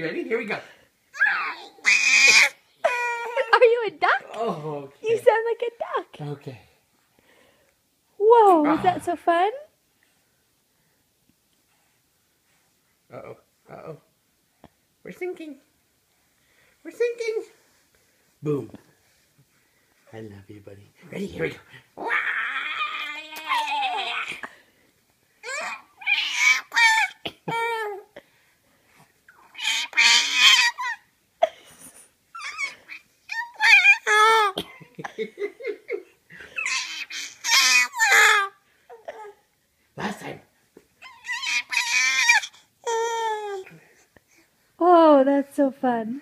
You ready? Here we go. Are you a duck? Oh, okay. You sound like a duck. Okay. Whoa, was that so fun? Uh-oh. Uh-oh. We're sinking. We're sinking. Boom. I love you, buddy. Ready? Here we go. Last time. Oh, that's so fun.